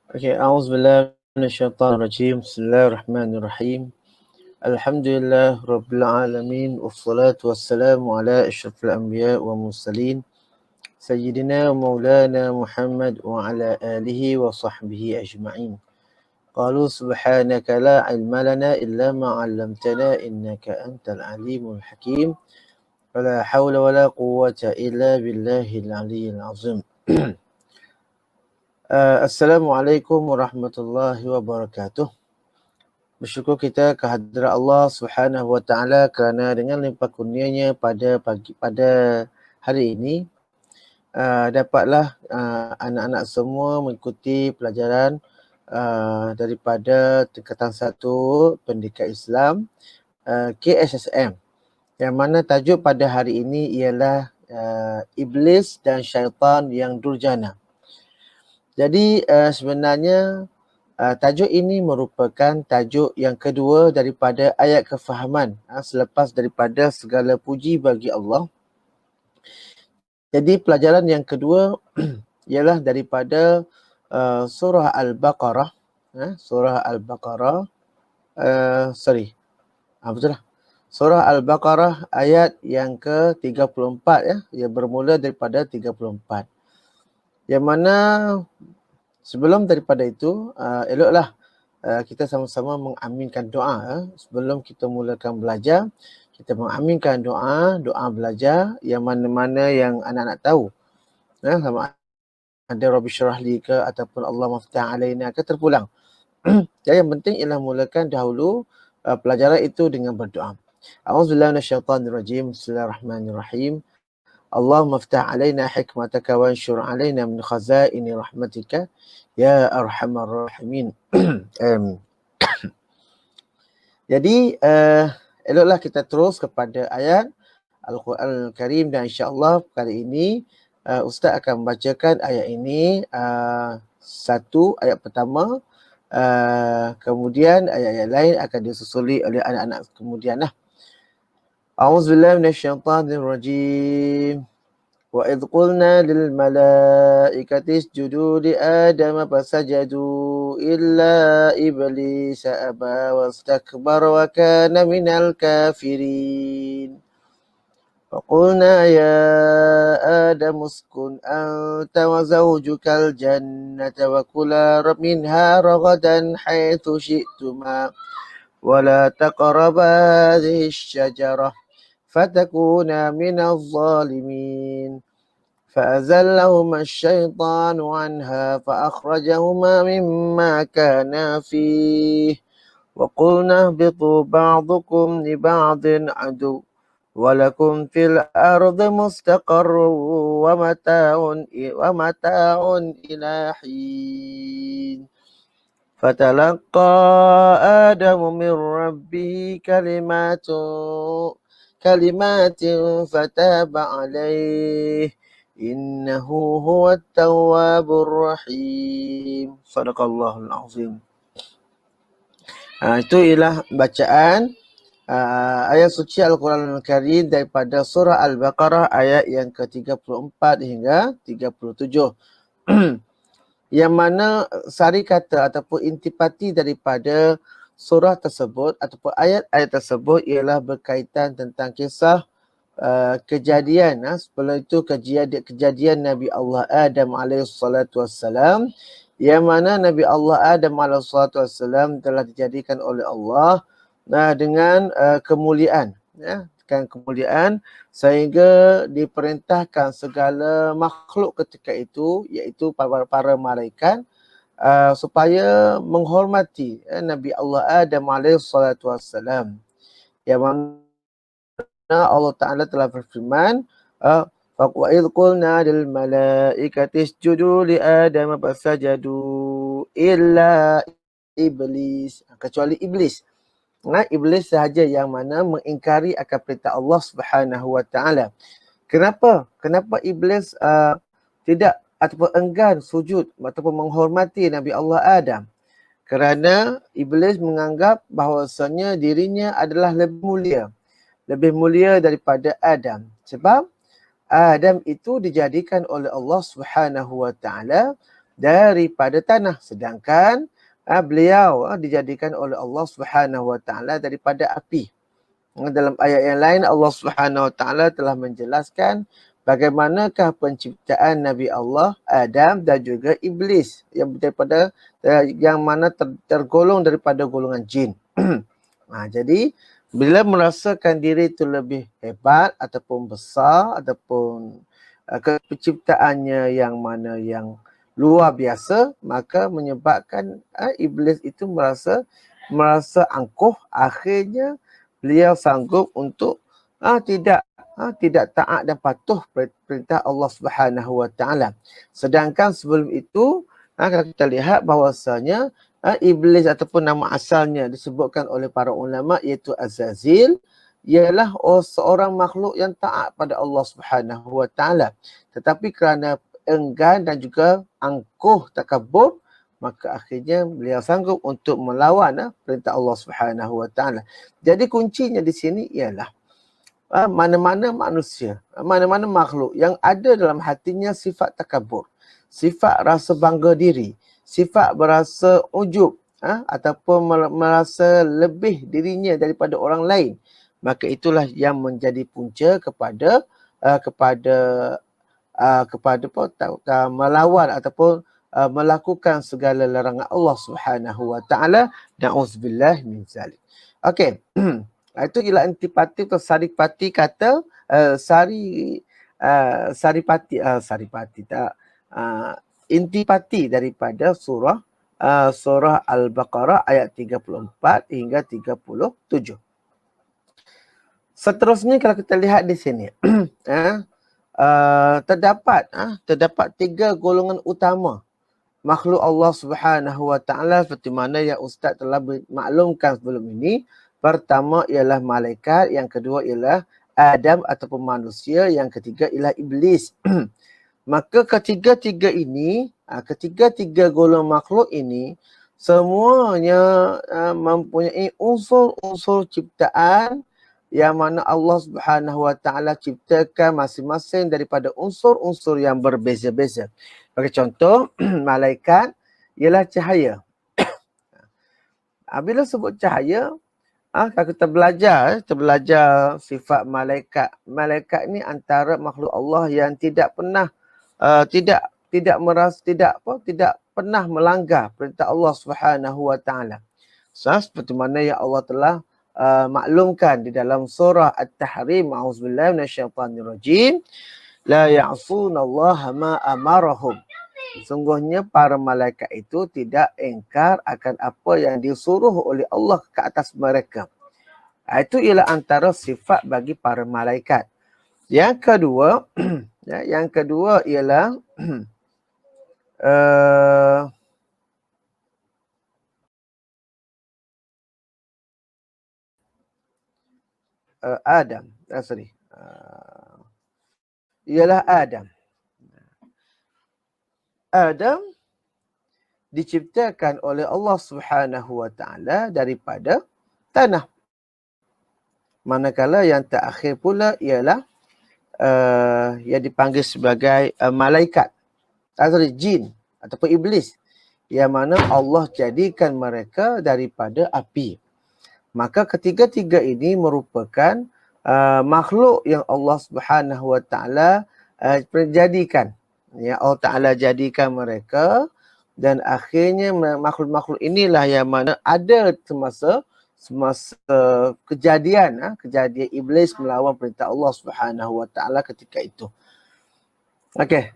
Okey, auzubillahi minasyaitonirrajim. Bismillahirrahmanirrahim. Alhamdulillah rabbil alamin wassalatu wassalamu ala asyrafil anbiya wa mursalin sayyidina wa maulana Muhammad wa ala alihi wa sahbihi ajma'in. Qalu subhanaka la ilma lana illa ma 'allamtana innaka antal alimul hakim. Wala haula wala quwwata illa billahil aliyyil azim. Assalamualaikum warahmatullahi wabarakatuh. Bersyukur kita kehadrat Allah Subhanahu Wa Taala kerana dengan limpah kurnianya pada hari ini dapatlah anak-anak semua mengikuti pelajaran daripada tingkatan 1 Pendidikan Islam KSSM, yang mana tajuk pada hari ini ialah Iblis dan Syaitan yang Durjana. Jadi sebenarnya tajuk ini merupakan tajuk yang kedua daripada ayat kefahaman selepas daripada segala puji bagi Allah. Jadi pelajaran yang kedua ialah daripada surah Al-Baqarah. Surah Al-Baqarah, betul lah. Surah Al-Baqarah ayat yang ke-34 yang bermula daripada 34. Yang mana sebelum daripada itu, eloklah kita sama-sama mengaminkan doa. Sebelum kita mulakan belajar, kita mengaminkan doa belajar yang mana-mana yang anak-anak tahu. Sama ada Rabbi Syrahli ke ataupun Allah Maftah Alaina ke terpulang. Jadi yang penting ialah mulakan dahulu pelajaran itu dengan berdoa. A'udzubillahi minasyaitonirrajim. Bismillahirrahmanirrahim. Allahumma aftah alaina hikmataka wa anshur alaina min khazaini rahmatika ya arhamar rahimin. Amin. Jadi eloklah kita terus kepada ayat Al-Quran Al-Karim, dan insya-Allah kali ini Ustaz akan membacakan ayat ini satu ayat pertama, kemudian ayat-ayat lain akan disusuli oleh anak-anak kemudian lah. A'udzubillahi minasyaitonirrajim. Wa idh qulna lil malaikati isjudu li Adama fasajadu illa iblis aba wastakbara wa kana minal kafirin. فقلنا يا آدم اسكن أنت وزوجك الجنة وكلا منها رغدا حيث شئتما ولا تقربا هذه الشجرة فتكونا من الظالمين فأزلهما الشيطان عنها فأخرجهما مما كانا فيه وقلنا اهبطوا بعضكم لبعض عدو ولكم في الأرض مستقر ومتاع إلى حين فتلقى آدم من ربه كلمات فتاب عليه إنه هو التواب الرحيم. Sadaqallahul azim. Itu ialah bacaan ayat suci Al-Quran Al-Karim daripada surah Al-Baqarah ayat yang ke-34 hingga 37. Yang mana sari kata ataupun intipati daripada surah tersebut ataupun ayat-ayat tersebut ialah berkaitan tentang kisah kejadian sebelum itu kejadian Nabi Allah Adam alaihissalam, yang mana Nabi Allah Adam alaihissalam telah dijadikan oleh Allah dengan kemuliaan, dengan kemuliaan sehingga diperintahkan segala makhluk ketika itu, iaitu para malaikat, supaya menghormati Nabi Allah Adam alaihissalam, yang mana Allah Ta'ala telah berfirman, wa idh qulna lil malaikati isjudu li Adam fasajadu illa iblis, kecuali iblis. Iblis sahaja yang mana mengingkari akan perintah Allah Subhanahu Wa Taala. Kenapa iblis tidak ataupun enggan sujud ataupun menghormati Nabi Allah Adam? Kerana iblis menganggap bahawasanya dirinya adalah lebih mulia daripada Adam. Sebab Adam itu dijadikan oleh Allah Subhanahu Wa Taala daripada tanah. Sedangkan beliau dijadikan oleh Allah Subhanahu Wa Taala daripada api. Dalam ayat yang lain Allah Subhanahu Wa Taala telah menjelaskan bagaimanakah penciptaan Nabi Allah Adam dan juga iblis yang daripada yang mana tergolong daripada golongan jin. Jadi bila merasakan diri itu lebih hebat ataupun besar ataupun penciptaannya yang mana yang luar biasa, maka menyebabkan iblis itu merasa angkuh. Akhirnya beliau sanggup untuk tidak taat dan patuh perintah Allah Subhanahu Wa Taala. Sedangkan sebelum itu kalau kita lihat bahawasanya iblis ataupun nama asalnya disebutkan oleh para ulama iaitu Azazil, ialah seorang makhluk yang taat pada Allah Subhanahu Wa Taala. Tetapi kerana enggan dan juga angkuh takabur, maka akhirnya beliau sanggup untuk melawan perintah Allah Subhanahu Wa Taala. Jadi kuncinya di sini ialah mana-mana manusia, mana-mana makhluk yang ada dalam hatinya sifat takabur, sifat rasa bangga diri, sifat berasa ujub ataupun merasa lebih dirinya daripada orang lain, maka itulah yang menjadi punca kepada melawan ataupun melakukan segala larangan Allah Subhanahu Wa Taala. Na'udzubillah min zalik. Okey. Itu ialah antipati atau saripati kata intipati daripada surah Al-Baqarah ayat 34 hingga 37. Seterusnya kalau kita lihat di sini terdapat 3 golongan utama makhluk Allah Subhanahu Wa Taala seperti mana yang Ustaz telah maklumkan sebelum ini. Pertama ialah malaikat, yang kedua ialah Adam ataupun manusia, yang ketiga ialah iblis. Maka ketiga-tiga golongan makhluk ini semuanya mempunyai unsur-unsur ciptaan yang mana Allah Subhanahu Wa Taala ciptakan masing-masing daripada unsur-unsur yang berbeza-beza. Bagi contoh, malaikat ialah cahaya. Bila sebut cahaya, kalau kita belajar sifat malaikat. Malaikat ni antara makhluk Allah yang tidak pernah tidak pernah melanggar perintah Allah Subhanahu Wa Taala. Seperti mana yang Allah telah maklumkan di dalam surah At-Tahrim, a'udzubillahi minasyaitanirrajim, la ya'sunallaha ma amarahum. Sungguhnya para malaikat itu tidak ingkar akan apa yang disuruh oleh Allah ke atas mereka. Itu ialah antara sifat bagi para malaikat. Yang kedua ialah Adam. Ialah Adam. Adam diciptakan oleh Allah Subhanahu Wa Taala daripada tanah. Manakala yang terakhir pula ialah yang dipanggil sebagai malaikat, jin ataupun iblis, yang mana Allah jadikan mereka daripada api. Maka ketiga-tiga ini merupakan makhluk yang Allah Subhanahu Wa Taala jadikan. Ya, Allah Ta'ala jadikan mereka, dan akhirnya makhluk-makhluk inilah yang mana ada semasa kejadian iblis melawan perintah Allah Subhanahu Wa Taala ketika itu. Okey,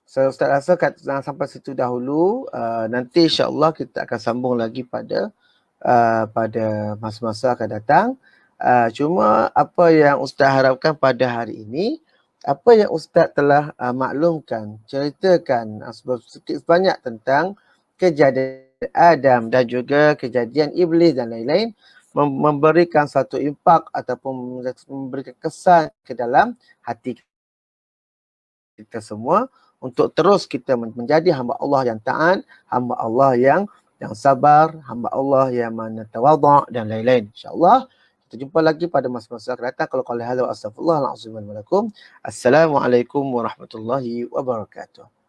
Ustaz rasa sampai situ dahulu. Nanti insya-Allah kita akan sambung lagi pada masa-masa akan datang. Cuma apa yang Ustaz harapkan pada hari ini, apa yang Ustaz telah maklumkan, ceritakan sedikit sebanyak tentang kejadian Adam dan juga kejadian iblis dan lain-lain, memberikan satu impak ataupun memberikan kesan ke dalam hati kita semua untuk terus kita menjadi hamba Allah yang taat, hamba Allah yang sabar, hamba Allah yang mana tawadhu' dan lain-lain. InsyaAllah Kita jumpa lagi pada masa-masa akan datang. Kalau qala hadza wa astaghfirullahalazim wa lakum. Assalamualaikum warahmatullahi wabarakatuh.